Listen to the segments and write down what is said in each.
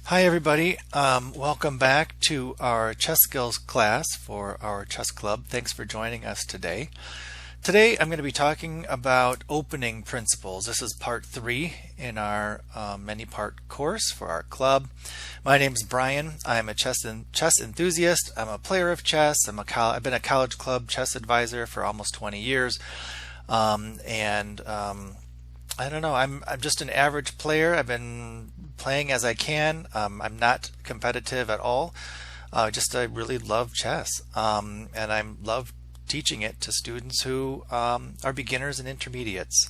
Hi everybody, welcome back to our chess skills class for our chess club. Thanks for joining us today. Today I'm going to be talking about opening principles. This is part 3 in our many-part course for our club. My name is Brian. I'm a chess enthusiast. I'm a player of chess. I've been a college club chess advisor for almost 20 years. I don't know, I'm just an average player. I've been playing as I can. I'm not competitive at all. I really love chess, and I love teaching it to students who are beginners and intermediates.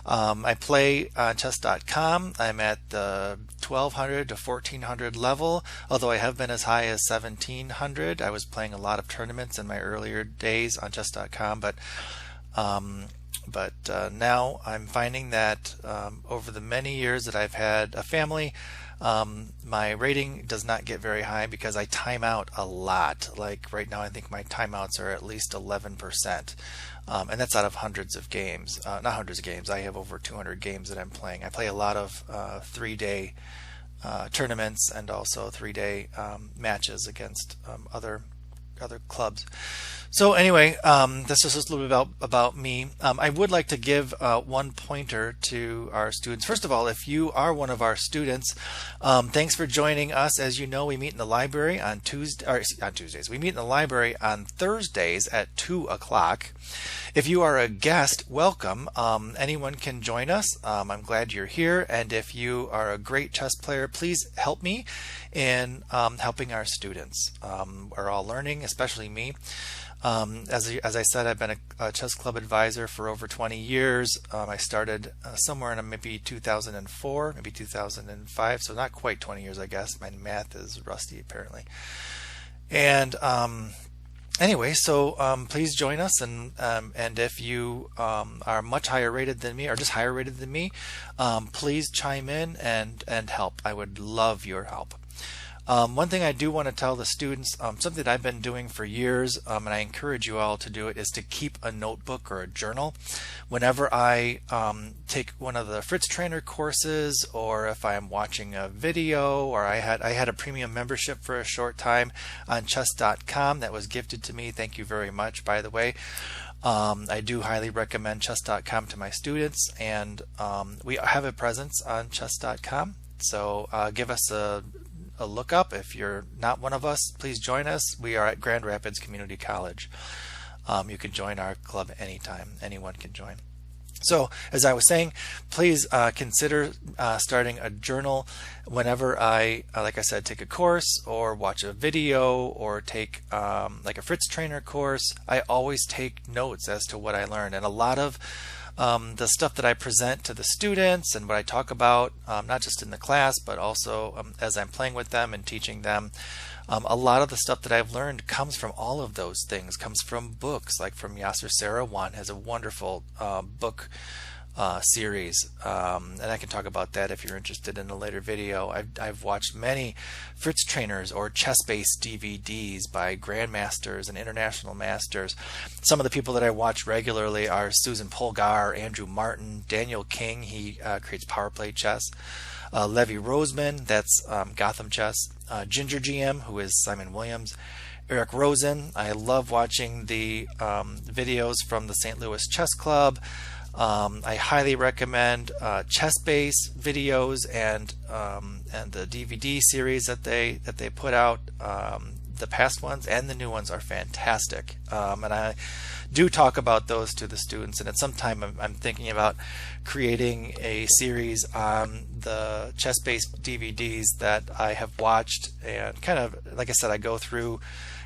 I play on chess.com. I'm at the 1200 to 1400 level, although I have been as high as 1700. I was playing a lot of tournaments in my earlier days on chess.com, but now I'm finding that over the many years that I've had a family, my rating does not get very high because I time out a lot. Like right now, I think my timeouts are at least 11%, and that's out of hundreds of games. Not hundreds of games. I have over 200 games that I'm playing. I play a lot of 3-day tournaments and also 3-day matches against other clubs. So anyway, this is just a little bit about me. I would like to give one pointer to our students. First of all, if you are one of our students, thanks for joining us. As you know, we meet in the library on Tuesdays. We meet in the library on Thursdays at 2 o'clock. If you are a guest, welcome. Anyone can join us. I'm glad you're here. And if you are a great chess player, please help me in helping our students. We're all learning, especially me. As I said, I've been a chess club advisor for over 20 years. I started somewhere in maybe 2004, maybe 2005, so not quite 20 years, I guess. My math is rusty, apparently. And anyway, so please join us, and if you are much higher rated than me, or just higher rated than me, please chime in and help. I would love your help. One thing I do want to tell the students, something that I've been doing for years, and I encourage you all to do it, is to keep a notebook or a journal. Whenever I take one of the Fritz Trainer courses, or if I'm watching a video, or I had a premium membership for a short time on chess.com that was gifted to me. Thank you very much, by the way. I do highly recommend chess.com to my students, and we have a presence on chess.com. So give us a look up. If you're not one of us, please join us. We are at Grand Rapids Community College. You can join our club anytime. Anyone can join. So as I was saying, please consider starting a journal whenever I, like I said, take a course or watch a video or take like a Fritz Trainer course. I always take notes as to what I learned, and a lot of the stuff that I present to the students and what I talk about, not just in the class, but also as I'm playing with them and teaching them, a lot of the stuff that I've learned comes from all of those things, comes from books, like from Yasser Seirawan has a wonderful book series, and I can talk about that if you're interested in a later video. I've watched many Fritz Trainers or chess-based DVDs by grandmasters and international masters. Some of the people that I watch regularly are Susan Polgar, Andrew Martin, Daniel King. He creates Power Play Chess. Levi Roseman, that's Gotham Chess. Ginger GM, who is Simon Williams. Eric Rosen. I love watching the videos from the St. Louis Chess Club. I highly recommend chess-based videos and the DVD series that they put out. The past ones and the new ones are fantastic, and I do talk about those to the students. And at some time, I'm thinking about creating a series on the chess-based DVDs that I have watched, and kind of, like I said, I go through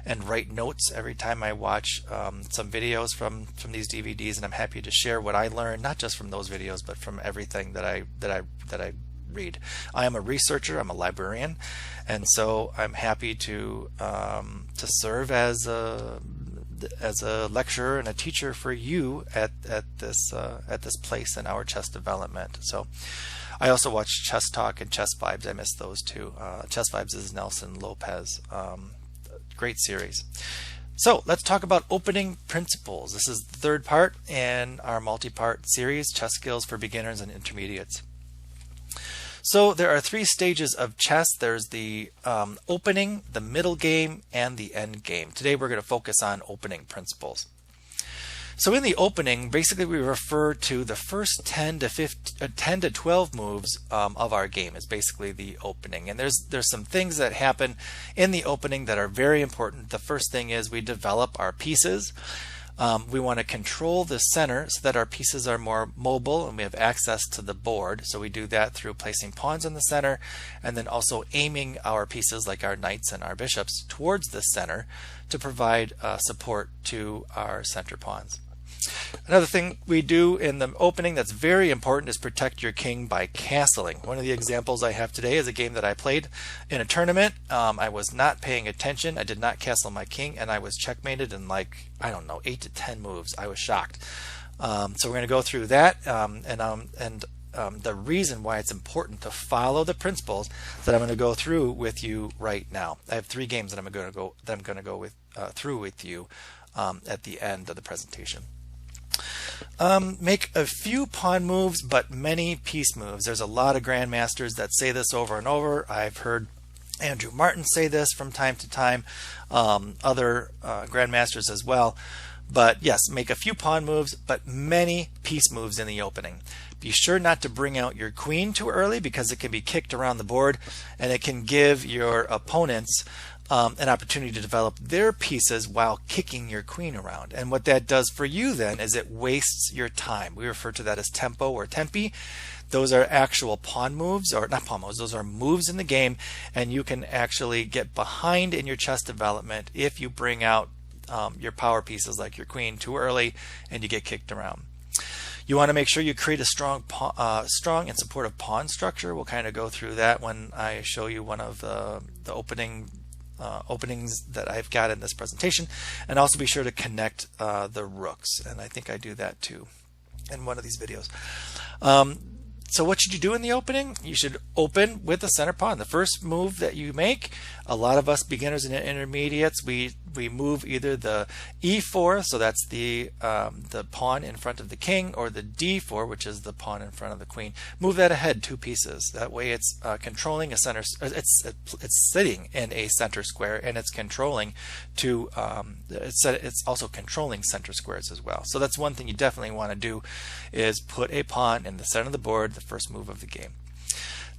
and write notes every time I watch some videos from these DVDs, and I'm happy to share what I learned, not just from those videos, but from everything that I read. I am a researcher. I'm a librarian, and so I'm happy to serve as a lecturer and a teacher for you at this place in our chess development. So I also watch Chess Talk and Chess Vibes. I miss those too. Chess Vibes is Nelson Lopez. Great series. So let's talk about opening principles. This is the third part in our multi-part series, Chess Skills for Beginners and Intermediates. So there are three stages of chess. There's the opening, the middle game, and the end game. Today we're going to focus on opening principles. So in the opening, basically we refer to the first 10 to 12 moves of our game is basically the opening. And there's some things that happen in the opening that are very important. The first thing is we develop our pieces. We want to control the center so that our pieces are more mobile and we have access to the board. So we do that through placing pawns in the center and then also aiming our pieces like our knights and our bishops towards the center to provide support to our center pawns. Another thing we do in the opening that's very important is protect your king by castling. One of the examples I have today is a game that I played in a tournament. I was not paying attention. I did not castle my king and I was checkmated in like, I don't know, 8 to 10 moves. I was shocked. So we're going to go through that the reason why it's important to follow the principles that I'm going to go through with you right now. I have 3 games that I'm going to go through with you at the end of the presentation. Make a few pawn moves but many piece moves. There's a lot of grandmasters that say this over and over. I've heard Andrew Martin say this from time to time, other grandmasters as well. But yes, make a few pawn moves but many piece moves in the opening. Be sure not to bring out your queen too early because it can be kicked around the board and it can give your opponents an opportunity to develop their pieces while kicking your queen around. And what that does for you then is it wastes your time. We refer to that as tempo or tempi. Those are actual pawn moves, or not pawn moves, those are moves in the game, and you can actually get behind in your chess development if you bring out your power pieces like your queen too early and you get kicked around. You want to make sure you create a strong and supportive pawn structure. We'll kind of go through that when I show you one of the openings that I've got in this presentation, and also be sure to connect the rooks, and I think I do that too in one of these videos. So what should you do in the opening? You should open with the center pawn. The first move that you make, a lot of us beginners and intermediates, we move either the e4, so that's the pawn in front of the king, or the d4, which is the pawn in front of the queen. Move that ahead 2 pieces. That way it's controlling a center. It's sitting in a center square, and it's controlling to it's also controlling center squares as well. So that's one thing you definitely want to do, is put a pawn in the center of the board, the first move of the game.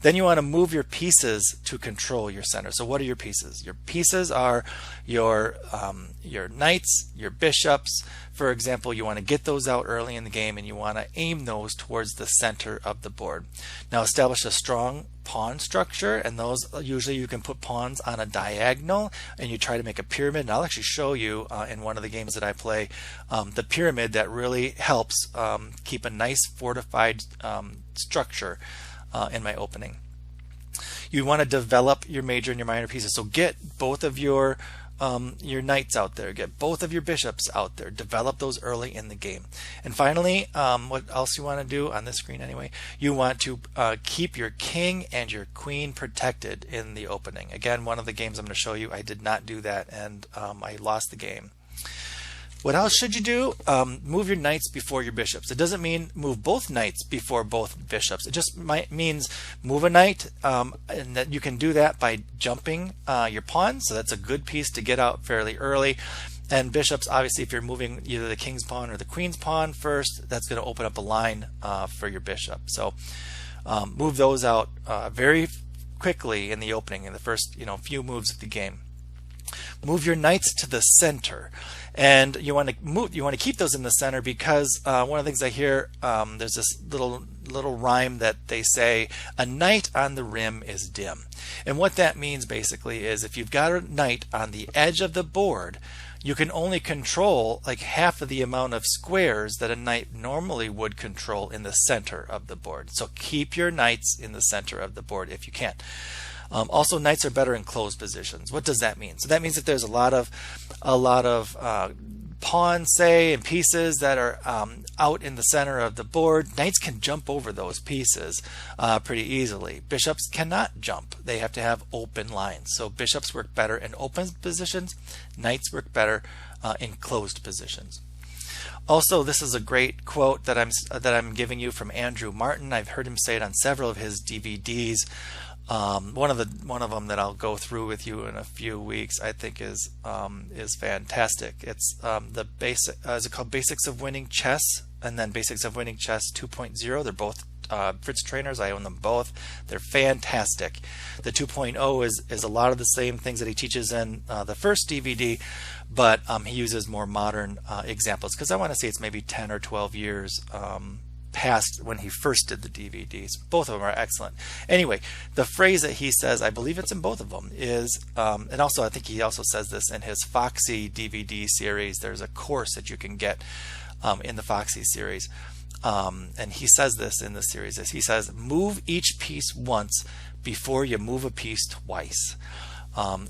Then you want to move your pieces to control your center. So what are your pieces? Your pieces are your knights, your bishops. For example, you want to get those out early in the game and you want to aim those towards the center of the board. Now establish a strong pawn structure, and those usually you can put pawns on a diagonal and you try to make a pyramid. And I'll actually show you in one of the games that I play the pyramid that really helps keep a nice fortified structure in my opening. You want to develop your major and your minor pieces. So get both of your knights out there, get both of your bishops out there, develop those early in the game. And finally, what else you want to do on this screen anyway, you want to keep your king and your queen protected in the opening. Again, one of the games I'm going to show you, I did not do that, and I lost the game. What else should you do? Move your knights before your bishops. It doesn't mean move both knights before both bishops. It just means move a knight, and that you can do that by jumping your pawn. So that's a good piece to get out fairly early. And bishops, obviously, if you're moving either the king's pawn or the queen's pawn first, that's going to open up a line for your bishop. So move those out very quickly in the opening, in the first few moves of the game. Move your knights to the center, and you want to keep those in the center because one of the things I hear, there's this little rhyme that they say, a knight on the rim is dim. And what that means basically is if you've got a knight on the edge of the board, you can only control like half of the amount of squares that a knight normally would control in the center of the board. So keep your knights in the center of the board if you can. Also, knights are better in closed positions. What does that mean? So that means if there's a lot of pawns, say, and pieces that are out in the center of the board, knights can jump over those pieces pretty easily. Bishops cannot jump. They have to have open lines. So bishops work better in open positions. Knights work better in closed positions. Also, this is a great quote that I'm giving you from Andrew Martin. I've heard him say it on several of his DVDs. One of them that I'll go through with you in a few weeks, I think is fantastic. It's the basic. Is it called Basics of Winning Chess, and then Basics of Winning Chess 2.0. They're both Fritz trainers. I own them both. They're fantastic. The 2.0 is a lot of the same things that he teaches in the first DVD, but he uses more modern examples, because I want to say it's maybe 10 or 12 years past when he first did the DVDs. Both of them are excellent. Anyway, the phrase that he says, I believe it's in both of them, is, and also I think he also says this in his Foxy DVD series. There's a course that you can get in the Foxy series. And he says this in the series, he says, move each piece once before you move a piece twice.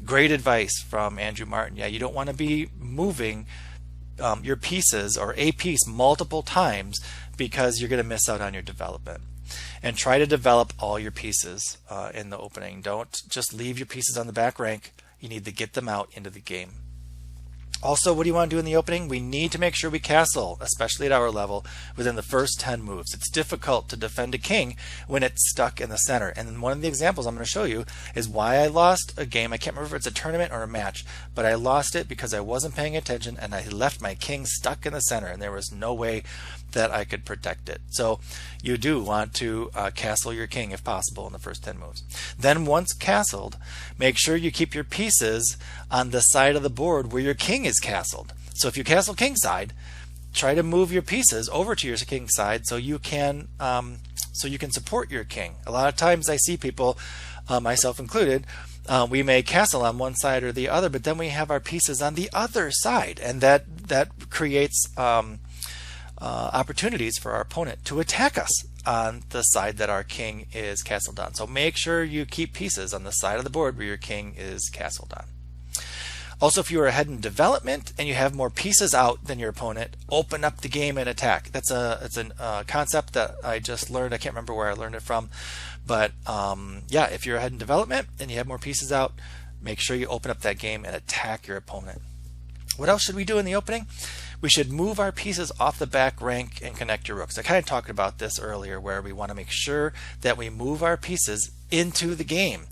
Great advice from Andrew Martin. Yeah, you don't want to be moving your pieces or a piece multiple times, because you're going to miss out on your development. And try to develop all your pieces in the opening. Don't just leave your pieces on the back rank. You need to get them out into the game. Also, what do you want to do in the opening? We need to make sure we castle, especially at our level, within the first 10 moves. It's difficult to defend a king when it's stuck in the center. And one of the examples I'm going to show you is why I lost a game. I can't remember if it's a tournament or a match, but I lost it because I wasn't paying attention and I left my king stuck in the center, and there was no way that I could protect it. So you do want to castle your king if possible in the first 10 moves. Then once castled, make sure you keep your pieces on the side of the board where your king is castled. So if you castle king side, try to move your pieces over to your king side so you can support your king. A lot of times I see people, myself included, we may castle on one side or the other, but then we have our pieces on the other side, and that creates opportunities for our opponent to attack us on the side that our king is castled on. So make sure you keep pieces on the side of the board where your king is castled on. Also, if you are ahead in development and you have more pieces out than your opponent, open up the game and attack. It's a concept that I just learned. I can't remember where I learned it from, but yeah, if you're ahead in development and you have more pieces out, make sure you open up that game and attack your opponent. What else should we do in the opening? We should move our pieces off the back rank and connect your rooks. I kind of talked about this earlier, where we want to make sure that we move our pieces into the game.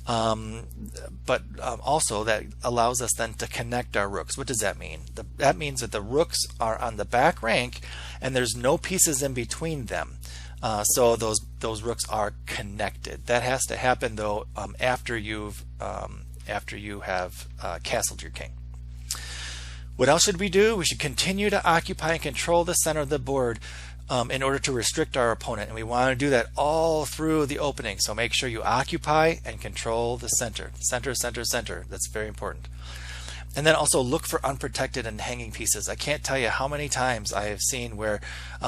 But also that allows us then to connect our rooks. What does that mean? That means that the rooks are on the back rank and there's no pieces in between them. So those rooks are connected. That has to happen though after you have castled your king. What else should we do? We should continue to occupy and control the center of the board in order to restrict our opponent. And we want to do that all through the opening. So make sure you occupy and control the center. Center, center, center. That's very important. And then also look for unprotected and hanging pieces. I can't tell you how many times I have seen where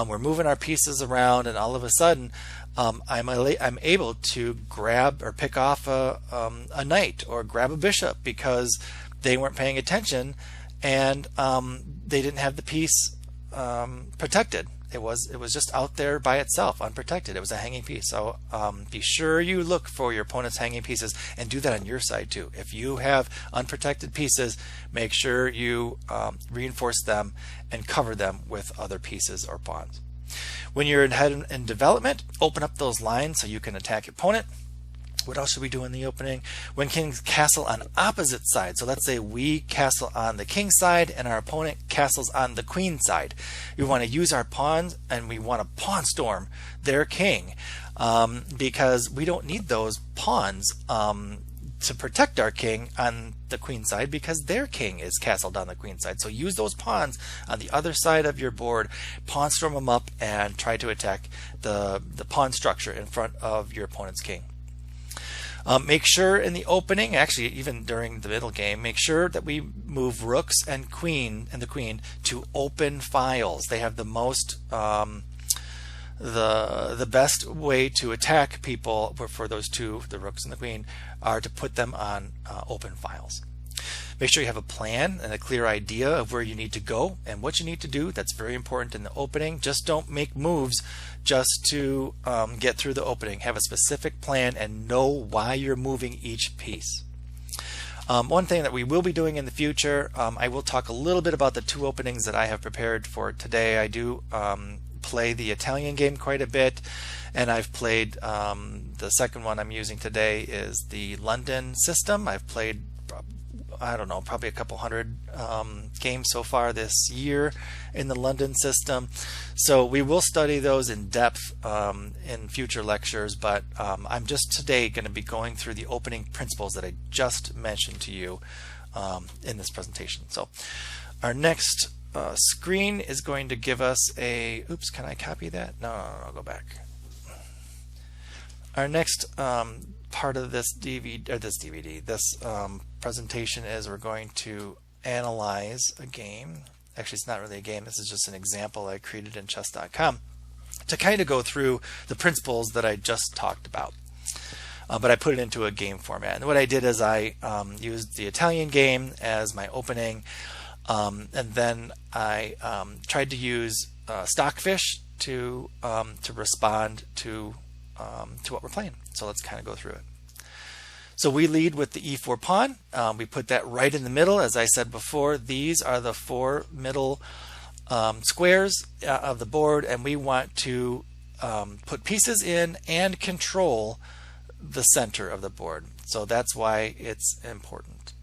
we're moving our pieces around and all of a sudden I'm able to grab or pick off a knight or grab a bishop because they weren't paying attention and they didn't have the piece protected. It was just out there by itself, unprotected. It was a hanging piece. So be sure you look for your opponent's hanging pieces and do that on your side too. If you have unprotected pieces, make sure you reinforce them and cover them with other pieces or pawns. When you're ahead in development, open up those lines so you can attack your opponent. What else should we do in the opening? When kings castle on opposite sides, so let's say we castle on the king side and our opponent castles on the queen side. We want to use our pawns and we want to pawn storm their king because we don't need those pawns to protect our king on the queen side because their king is castled on the queen side. So use those pawns on the other side of your board, pawn storm them up and try to attack the pawn structure in front of your opponent's king. Make sure in the opening, actually even during the middle game, make sure that we move rooks and the queen to open files. They have the most the best way to attack people for those two, the rooks and the queen, are to put them on open files. Make sure you have a plan and a clear idea of where you need to go and what you need to do. That's very important in the opening. Just don't make moves just to get through the opening. Have a specific plan and know why you're moving each piece. One thing that we will be doing in the future, I will talk a little bit about the two openings that I have prepared for today. I do play the Italian game quite a bit, and I've played the second one I'm using today is the London system. I've played, I don't know, probably a couple hundred games so far this year in the London system. So we will study those in depth in future lectures, but I'm just today going to be going through the opening principles that I just mentioned to you in this presentation. So our next screen is going to give us a, oops, can I copy that? No, I'll go back. Our next part of this this presentation is we're going to analyze a game. Actually, it's not really a game. This is just an example I created in chess.com to kind of go through the principles that I just talked about. But I put it into a game format. And what I did is I used the Italian game as my opening, and then I tried to use Stockfish to respond to what we're playing. So let's kind of go through it. So we lead with the e4 pawn. We put that right in the middle. As I said before, these are the four middle squares of the board, and we want to put pieces in and control the center of the board. So that's why it's important.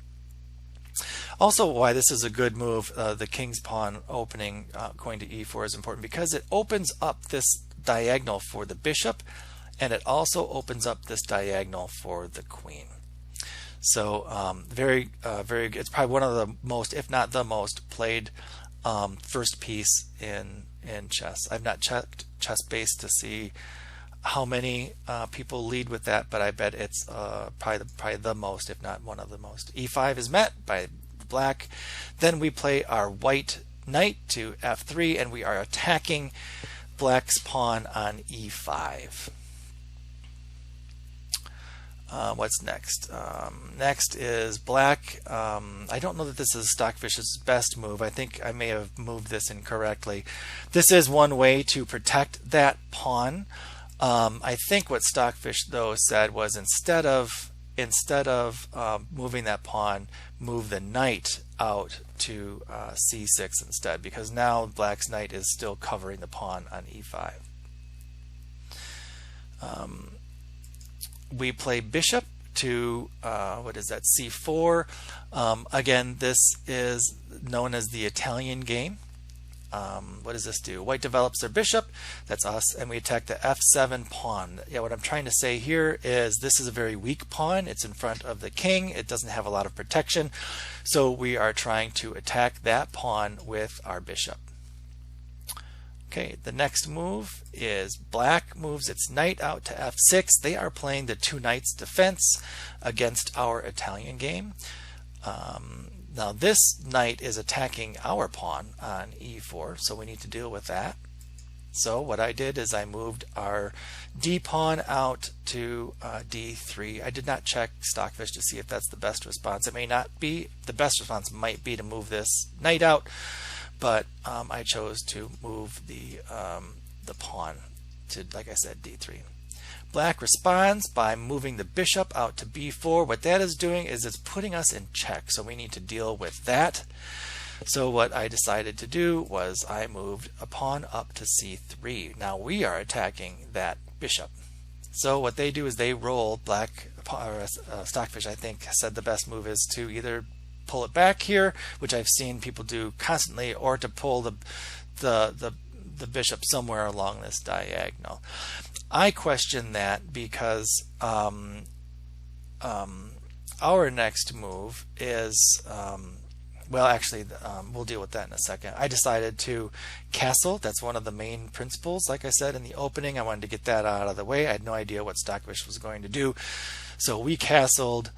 Also, why this is a good move, the king's pawn opening going to e4 is important because it opens up this diagonal for the bishop, and it also opens up this diagonal for the queen. So very it's probably one of the most, if not the most, played first piece in chess. I've not checked ChessBase to see how many people lead with that, but I bet it's probably the most, if not one of the most. e5 is met by black. Then we play our white knight to f3, and we are attacking black's pawn on e5. What's next? Next is black. I don't know that this is Stockfish's best move. I think I may have moved this incorrectly. This is one way to protect that pawn. I think what Stockfish though said was instead of moving that pawn, move the knight out to c6 instead, because now black's knight is still covering the pawn on e5. We play bishop to what is that, c4. Again, this is known as the Italian game. What does this do? White develops their bishop, that's us, and we attack the f7 pawn. Yeah, what I'm trying to say here is this is a very weak pawn. It's in front of the king. It doesn't have a lot of protection. So we are trying to attack that pawn with our bishop. Okay, the next move is black moves its knight out to f6. They are playing the two knights defense against our Italian game. Now this knight is attacking our pawn on e4, so we need to deal with that. So what I did is I moved our d pawn out to d3. I did not check Stockfish to see if that's the best response. It may not be. The best response might be to move this knight out, but I chose to move the pawn to, like I said, d3. Black responds by moving the bishop out to b4. What that is doing is it's putting us in check, so we need to deal with that. So what I decided to do was I moved a pawn up to c3. Now we are attacking that bishop. So what they do is they roll. Black, or Stockfish, I think, said the best move is to either pull it back here, which I've seen people do constantly, or to pull the bishop somewhere along this diagonal. I question that because our next move is well, actually, we'll deal with that in a second. I decided to castle. That's one of the main principles. Like I said in the opening, I wanted to get that out of the way. I had no idea what Stockfish was going to do, so we castled.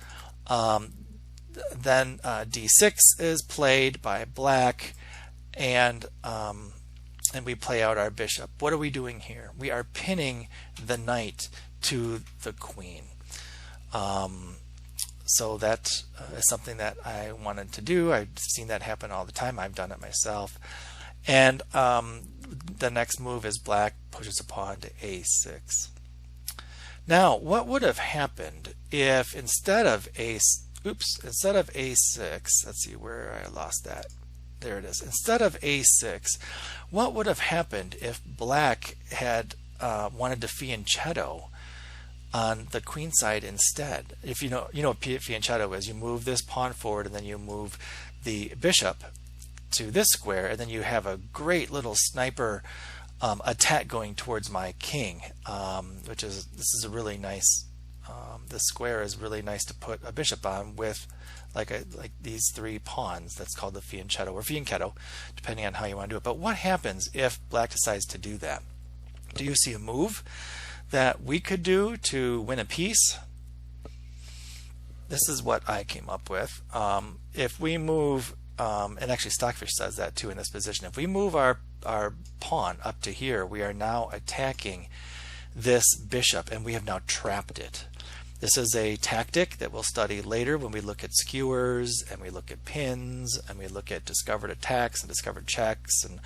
Then d6 is played by black, and we play out our bishop. What are we doing here? We are pinning the knight to the queen. So that is something that I wanted to do. I've seen that happen all the time. I've done it myself. And the next move is black pushes a pawn to a6. Now, what would have happened if instead of oops, instead of a6, let's see where I lost that. There it is. Instead of a6, what would have happened if black had wanted to fianchetto on the queen side instead? If you know what fianchetto is, you move this pawn forward and then you move the bishop to this square, and then you have a great little sniper attack going towards my king, this is a really nice. This square is really nice to put a bishop on with like these three pawns. That's called the fianchetto or fianchetto, depending on how you want to do it. But what happens if black decides to do that? Do you see a move that we could do to win a piece? This is what I came up with. If we move, and actually Stockfish says that too in this position, if we move our pawn up to here, we are now attacking this bishop and we have now trapped it. This is a tactic that we'll study later when we look at skewers and we look at pins and we look at discovered attacks and discovered checks and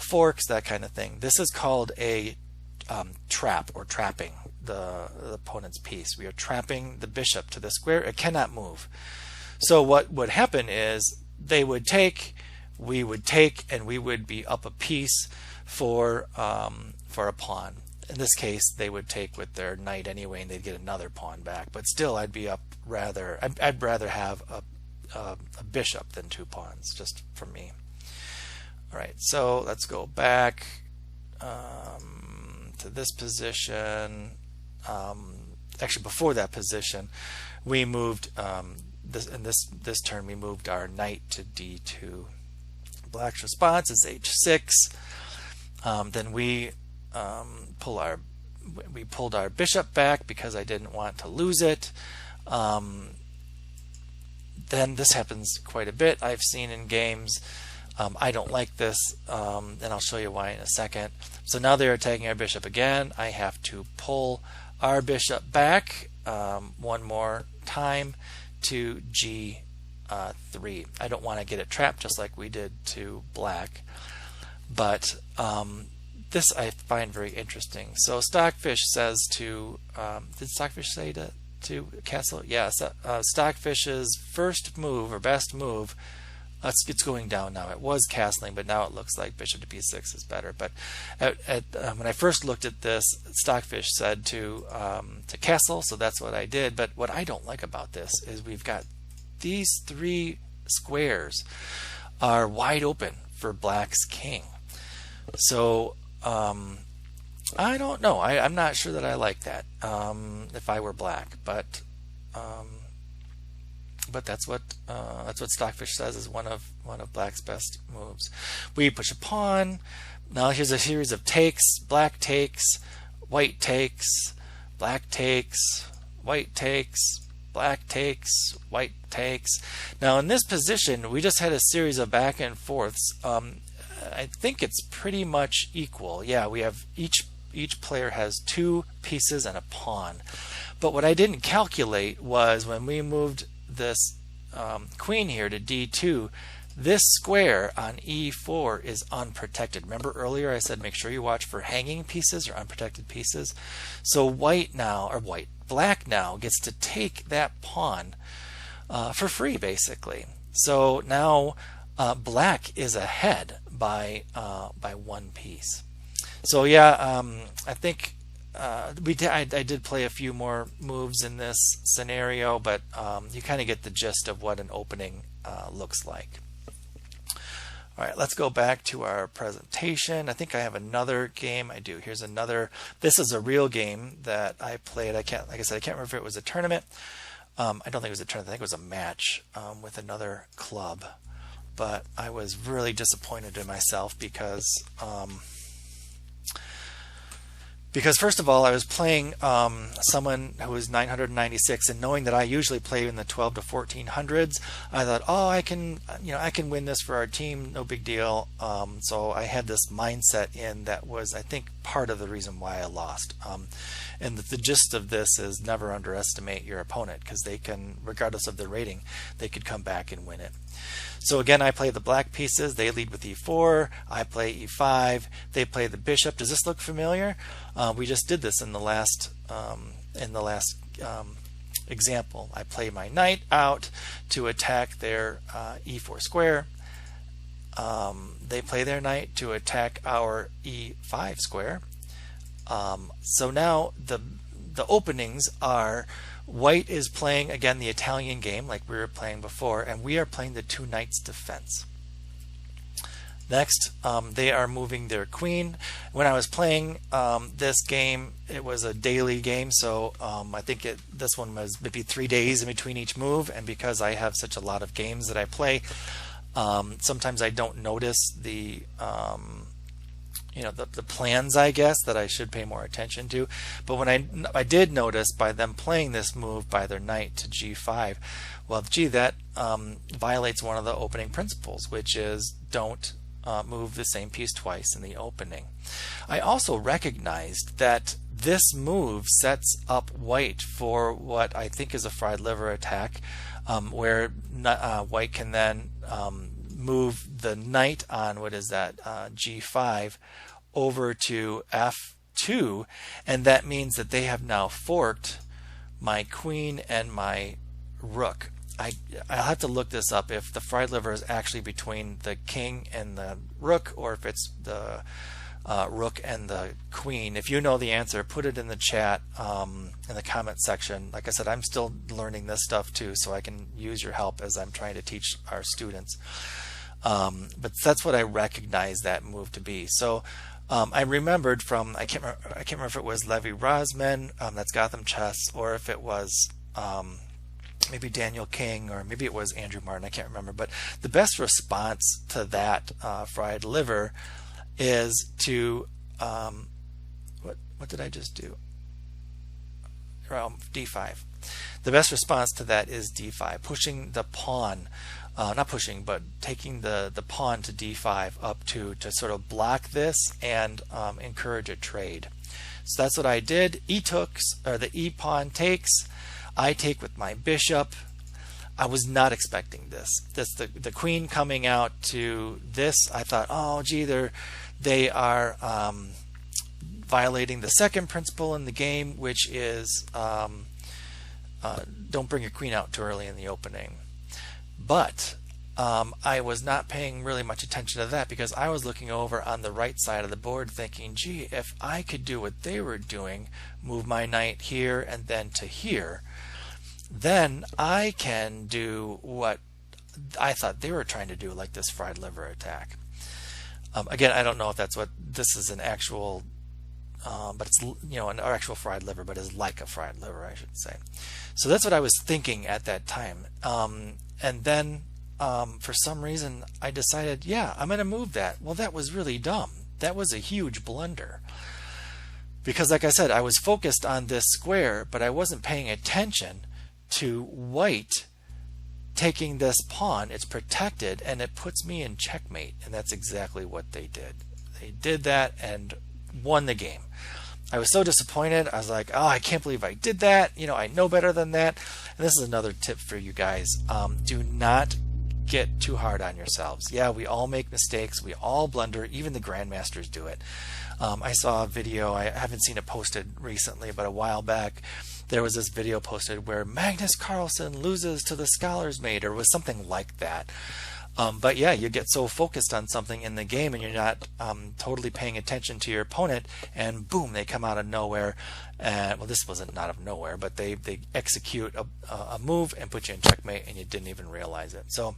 forks, that kind of thing. This is called a trap or trapping the opponent's piece. We are trapping the bishop to the square. It cannot move. So what would happen is they would take, we would take, and we would be up a piece for a pawn. In this case, they would take with their knight anyway, and they'd get another pawn back. But still, I'd be up rather. I'd rather have a bishop than two pawns, just for me. All right, so let's go back to this position. Actually, before that position, we moved this turn. We moved our knight to d2. Black's response is h6. Then we pulled our bishop back because I didn't want to lose it. Then this happens quite a bit. I've seen in games. I don't like this, and I'll show you why in a second. So now they're attacking our bishop again. I have to pull our bishop back one more time to g3. I don't want to get it trapped just like we did to black, but this I find very interesting. So Stockfish says to, did Stockfish say to castle? Yes. Stockfish's first move or best move, it's going down now. It was castling, but now it looks like bishop to b6 is better. But when I first looked at this, Stockfish said to castle, so that's what I did. But what I don't like about this is we've got these three squares are wide open for black's king. So I don't know. I'm not sure that I like that if I were black, but that's what Stockfish says is one of black's best moves. We push a pawn. Now here's a series of takes. Black takes, white takes, black takes, white takes, black takes, white takes. Now in this position, we just had a series of back and forths. I think it's pretty much equal. Yeah, we have each player has two pieces and a pawn. But what I didn't calculate was when we moved this queen here to d2, this square on e4 is unprotected. Remember earlier I said make sure you watch for hanging pieces or unprotected pieces. So black now gets to take that pawn for free basically. So now black is ahead by one piece. So yeah, I think I did play a few more moves in this scenario, but you kind of get the gist of what an opening looks like. All right, let's go back to our presentation. I think I have another game. I do. Here's another. This is a real game that I played. Like I said, I can't remember if it was a tournament. I don't think it was a tournament. I think it was a match with another club. But I was really disappointed in myself because first of all, I was playing someone who was 996, and knowing that I usually play in the 12 to 1400s, I thought, oh, I can win this for our team, no big deal. So I had this mindset in that was, I think, part of the reason why I lost. And the gist of this is never underestimate your opponent, because they can, regardless of their rating, they could come back and win it. So again, I play the black pieces. They lead with e4. I play e5. They play the bishop. Does this look familiar? We just did this in the last Example, I play my knight out to attack their e4 square. They play their knight to attack our e5 square. So now the openings are white is playing again the Italian game like we were playing before, and we are playing the two knights defense. Next, they are moving their queen. When I was playing this game, it was a daily game, so I think this one was maybe 3 days in between each move, and because I have such a lot of games that I play, sometimes I don't notice the the plans, I guess, that I should pay more attention to. But when I did notice by them playing this move by their knight to g5, well, gee, that violates one of the opening principles, which is don't move the same piece twice in the opening. I also recognized that this move sets up white for what I think is a fried liver attack, where white can then move the knight on, what is that, g5 over to f2, and that means that they have now forked my queen and my rook. I'll have to look this up if the fried liver is actually between the king and the rook, or if it's the rook and the queen. If you know the answer, put it in the chat, in the comment section. Like I said, I'm still learning this stuff too, so I can use your help as I'm trying to teach our students. But that's what I recognize that move to be. So I remembered from, I can't remember if it was Levi Rozman, that's Gotham Chess, or if it was maybe Daniel King, or maybe it was Andrew Martin, I can't remember. But the best response to that fried liver is to what did I just do? D5. The best response to that is D5, pushing the pawn, not pushing, but taking the pawn to D5 up to sort of block this and encourage a trade. So that's what I did. E took, or the E pawn takes. I take with my bishop. I was not expecting this. The queen coming out to this. I thought, oh gee, they are violating the second principle in the game, which is don't bring your queen out too early in the opening. But I was not paying really much attention to that, because I was looking over on the right side of the board thinking, gee, if I could do what they were doing, move my knight here and then to here, then I can do what I thought they were trying to do, like this fried liver attack. Again, I don't know if that's what this is, an actual but it's an actual fried liver, but is like a fried liver, I should say. So that's what I was thinking at that time. And then for some reason I decided, yeah, I'm going to move that. Well, that was really dumb. That was a huge blunder. Because like I said, I was focused on this square, but I wasn't paying attention to white taking this pawn. It's protected and it puts me in checkmate, and that's exactly what they did. They did that and won the game. I was so disappointed. I was like, oh, I can't believe I did that. I know better than that. And this is another tip for you guys. Do not get too hard on yourselves. Yeah, we all make mistakes. We all blunder. Even the grandmasters do it. I saw a video, I haven't seen it posted recently, but a while back there was this video posted where Magnus Carlsen loses to the Scholar's Mate, or was something like that. But yeah, you get so focused on something in the game and you're not totally paying attention to your opponent, and boom, they come out of nowhere. Well, this wasn't not out of nowhere, but they execute a move and put you in checkmate and you didn't even realize it. So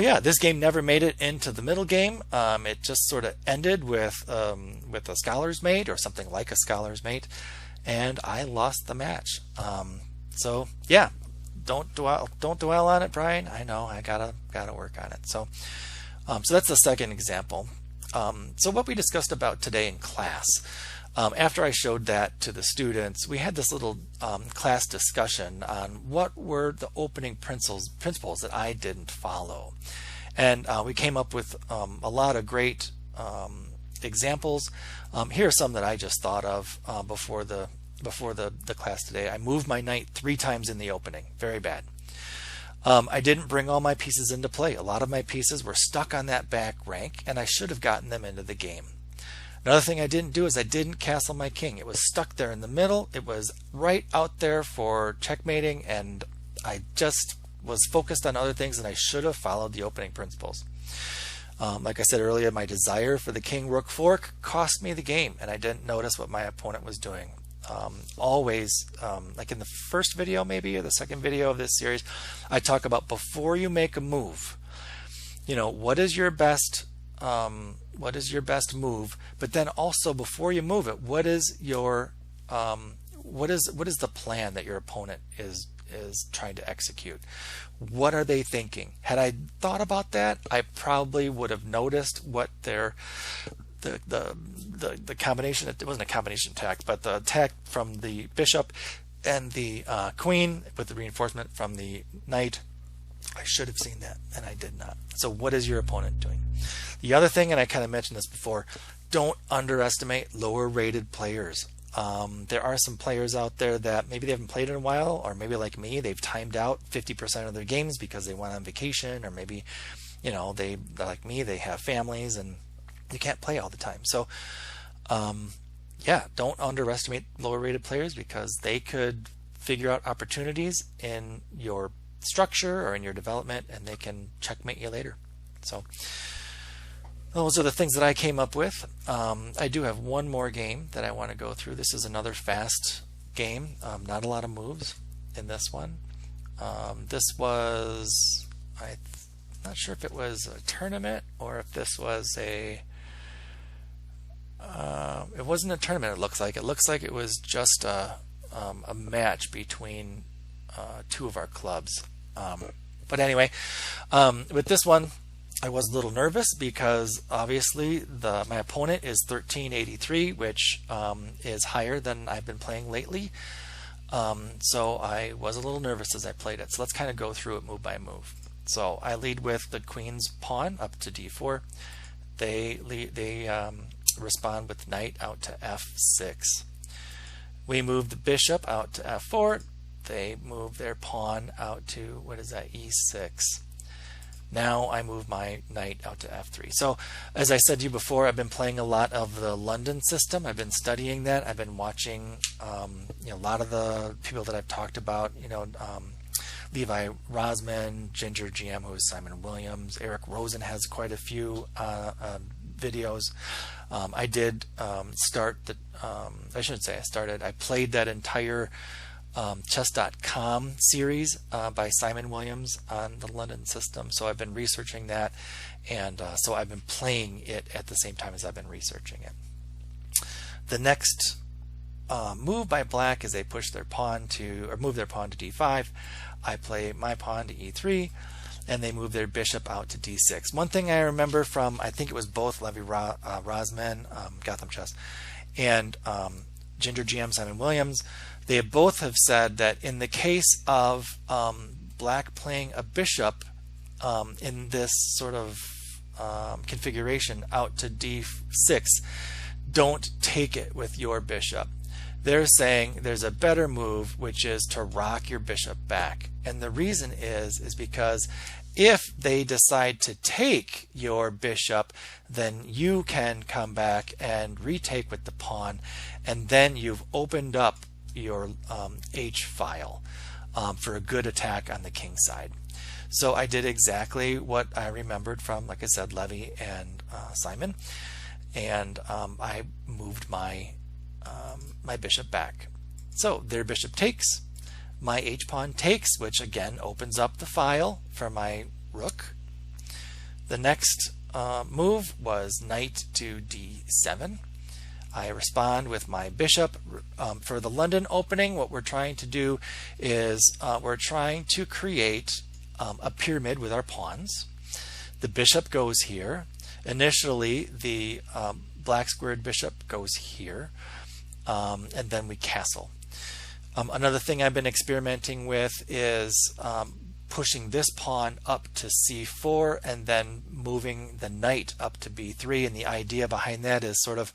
yeah, this game never made it into the middle game. It just sort of ended with a Scholar's Mate, or something like a Scholar's Mate, and I lost the match. So yeah, don't dwell on it, Brian. I know, I gotta work on it. So that's the second example. So what we discussed about today in class, after I showed that to the students, we had this little class discussion on what were the opening principles that I didn't follow. And we came up with a lot of great examples. Here are some that I just thought of before the class today. I moved my knight 3 times in the opening. Very bad. I didn't bring all my pieces into play. A lot of my pieces were stuck on that back rank, and I should have gotten them into the game. Another thing I didn't do is I didn't castle my king. It was stuck there in the middle. It was right out there for checkmating, and I just was focused on other things, and I should have followed the opening principles. Like I said earlier, my desire for the king rook fork cost me the game, and I didn't notice what my opponent was doing. Always, like in the first video maybe, or the second video of this series, I talk about before you make a move, what is your best move, but then also before you move it, what is your what is the plan that your opponent is trying to execute? What are they thinking? Had I thought about that, I probably would have noticed what their the combination, it wasn't a combination attack, but the attack from the bishop and the queen with the reinforcement from the knight. I should have seen that, and I did not. So what is your opponent doing? The other thing, and I kind of mentioned this before, don't underestimate lower rated players. There are some players out there that maybe they haven't played in a while, or maybe like me, they've timed out 50% of their games because they went on vacation, or maybe, they're like me, they have families and you can't play all the time. So, don't underestimate lower rated players, because they could figure out opportunities in your structure or in your development, and they can checkmate you later. So those are the things that I came up with. I do have one more game that I want to go through. This is another fast game. Not a lot of moves in this one. This was, I'm not sure if it was a tournament or if this was a, it wasn't a tournament. It looks like it was just a match between two of our clubs. But anyway, with this one, I was a little nervous because obviously my opponent is 1383, which is higher than I've been playing lately. So I was a little nervous as I played it. So let's kind of go through it move by move. So I lead with the queen's pawn up to d4. They respond with knight out to f6. We move the bishop out to f4. They move their pawn out to, e6. Now I move my knight out to f3. So as I said to you before, I've been playing a lot of the London system. I've been studying that. I've been watching a lot of the people that I've talked about, Levi Rosman, Ginger GM, who is Simon Williams, Eric Rosen has quite a few videos. I did start the, I shouldn't say I started, I played that entire chess.com series by Simon Williams on the London system. So I've been researching that, and so I've been playing it at the same time as I've been researching it. The next move by black is they push their pawn to, or move their pawn to d5. I play my pawn to e3, and they move their bishop out to d6. One thing I remember from, I think it was both Levi Rosman, Gotham Chess, and Ginger GM, Simon Williams, they both have said that in the case of black playing a bishop in this sort of configuration out to d6, don't take it with your bishop. They're saying there's a better move, which is to rock your bishop back. And the reason is because if they decide to take your bishop, then you can come back and retake with the pawn, and then you've opened up your H file for a good attack on the king side. So I did exactly what I remembered from, like I said, Levy and Simon, and I moved my my bishop back. So their bishop takes, my H pawn takes, which again opens up the file for my rook. The next move was knight to d7. I respond with my bishop. For the London opening, what we're trying to do is we're trying to create a pyramid with our pawns. The bishop goes here. Initially, the black squared bishop goes here, and then we castle. Another thing I've been experimenting with is pushing this pawn up to c4 and then moving the knight up to b3. And the idea behind that is sort of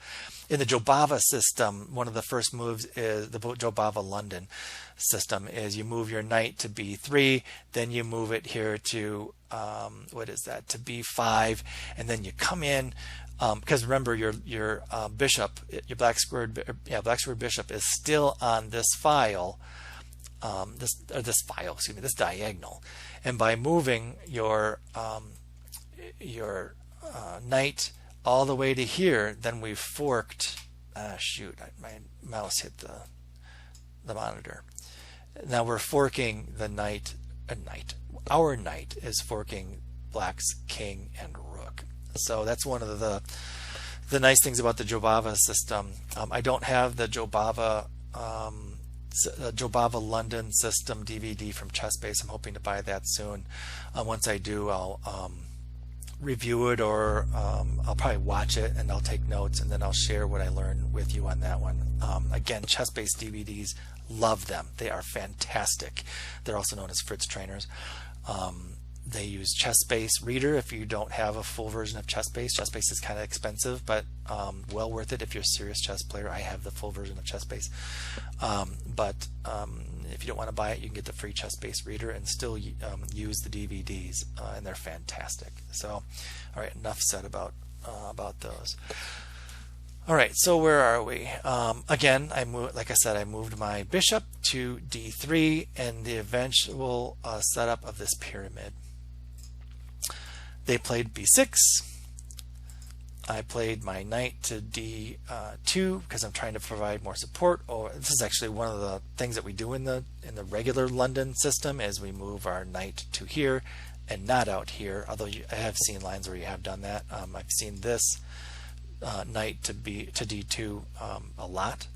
in the Jobava system, one of the first moves is the Jobava London system is you move your knight to b3, then you move it here to to b5, and then you come in Because remember, your bishop, your black squared bishop is still on this file, this diagonal, and by moving your knight all the way to here, then we've forked. Shoot, my mouse hit the monitor. Now we're forking the knight. Our knight is forking black's king and rook. So that's one of the nice things about the Jobava system. I don't have the Jobava London system DVD from ChessBase. I'm hoping to buy that soon. Once I do, I'll review it, or I'll probably watch it and I'll take notes, and then I'll share what I learned with you on that one. Again, ChessBase DVDs, love them. They are fantastic. They're also known as Fritz trainers. They use ChessBase Reader if you don't have a full version of ChessBase. ChessBase is kind of expensive, but well worth it if you're a serious chess player. I have the full version of ChessBase. But if you don't want to buy it, you can get the free ChessBase Reader and still use the DVDs, and they're fantastic. So, all right, enough said about those. All right, so where are we? Again, like I said, I moved my bishop to d3 and the eventual setup of this pyramid. They played b6. I played my knight to d2 because I'm trying to provide more support. This is actually one of the things that we do in the regular London system, is we move our knight to here and not out here. Although I have seen lines where you have done that. I've seen this knight to d2 a lot.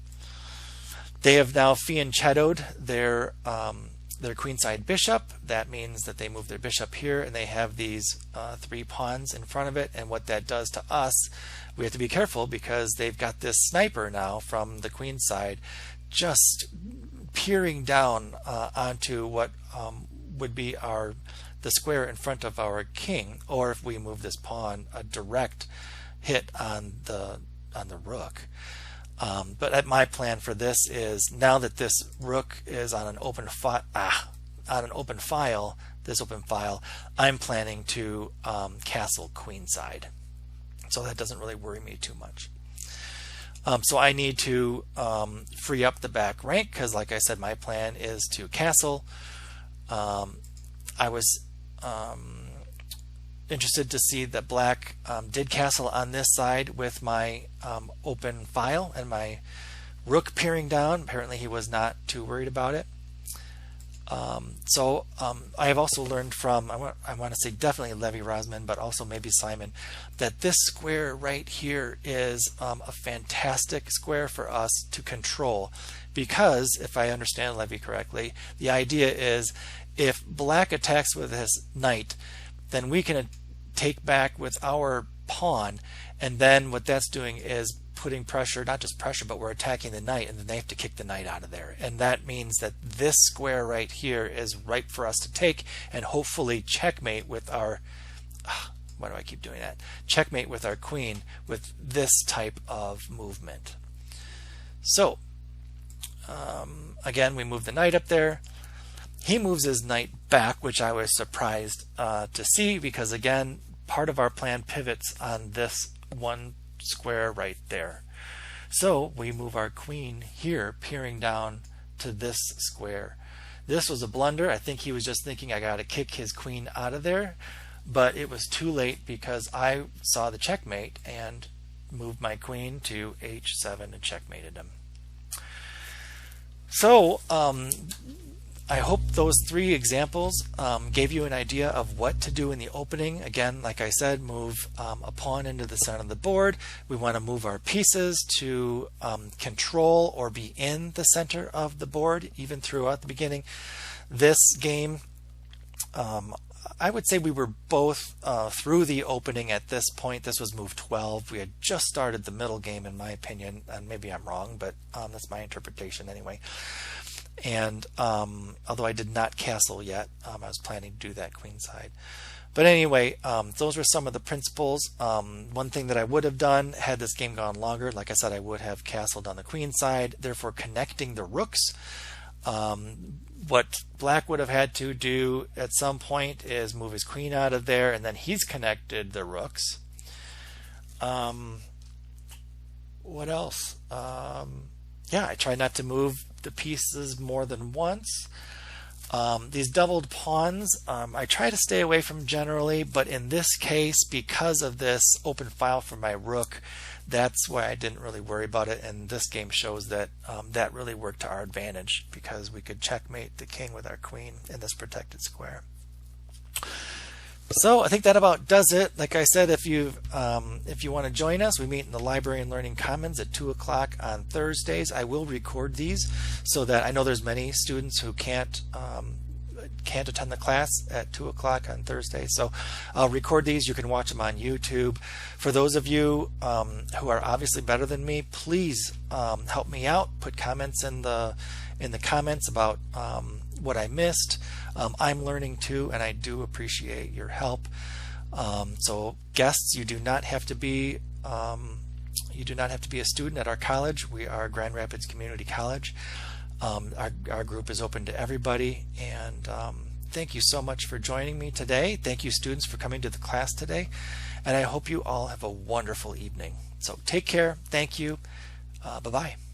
They have now fianchettoed their queenside bishop. That means that they move their bishop here, and they have these 3 pawns in front of it. And what that does to us, we have to be careful, because they've got this sniper now from the queen side just peering down onto what would be the square in front of our king, or if we move this pawn, a direct hit on the rook. But my plan for this is, now that this rook is on an open file, I'm planning to castle queenside. So that doesn't really worry me too much. So I need to free up the back rank, because like I said, my plan is to castle. I was interested to see that black did castle on this side with my open file and my rook peering down. Apparently he was not too worried about it. So I have also learned from, I want to say definitely Levy Rosman, but also maybe Simon, that this square right here is a fantastic square for us to control, because if I understand Levy correctly, the idea is if black attacks with his knight, then we can take back with our pawn, and then what that's doing is putting pressure, not just pressure, but we're attacking the knight, and then they have to kick the knight out of there. And that means that this square right here is ripe for us to take and hopefully checkmate with our, why do I keep doing that? Checkmate with our queen with this type of movement. So again, we move the knight up there. He moves his knight back, which I was surprised to see, because again, part of our plan pivots on this one square right there. So we move our queen here, peering down to this square. This was a blunder. I think he was just thinking, I got to kick his queen out of there, but it was too late, because I saw the checkmate and moved my queen to h7 and checkmated him. So I hope those 3 examples gave you an idea of what to do in the opening. Again, like I said, move a pawn into the center of the board. We want to move our pieces to control or be in the center of the board, even throughout the beginning. This game, I would say we were both through the opening at this point. This was move 12. We had just started the middle game, in my opinion, and maybe I'm wrong, but that's my interpretation anyway. And although I did not castle yet, I was planning to do that queenside. But anyway, those were some of the principles. One thing that I would have done had this game gone longer, like I said, I would have castled on the queen side, therefore connecting the rooks. What black would have had to do at some point is move his queen out of there, and then he's connected the rooks. Um, what else? Yeah, I try not to move the pieces more than once. These doubled pawns, I try to stay away from generally, but in this case, because of this open file for my rook, that's why I didn't really worry about it. And this game shows that that really worked to our advantage because we could checkmate the king with our queen in this protected square. So I think that about does it. Like I said, if you want to join us, we meet in the Library and Learning Commons at 2 o'clock on Thursdays. I will record these so that I know there's many students who can't attend the class at 2 o'clock on Thursday. So I'll record these. You can watch them on YouTube. For those of you who are obviously better than me, please help me out. Put comments in the comments about what I missed. I'm learning too, and I do appreciate your help. So guests, you do not have to be a student at our college. We are Grand Rapids Community College. Our group is open to everybody, and thank you so much for joining me today. Thank you, students, for coming to the class today, and I hope you all have a wonderful evening. So take care. Thank you. Bye-bye.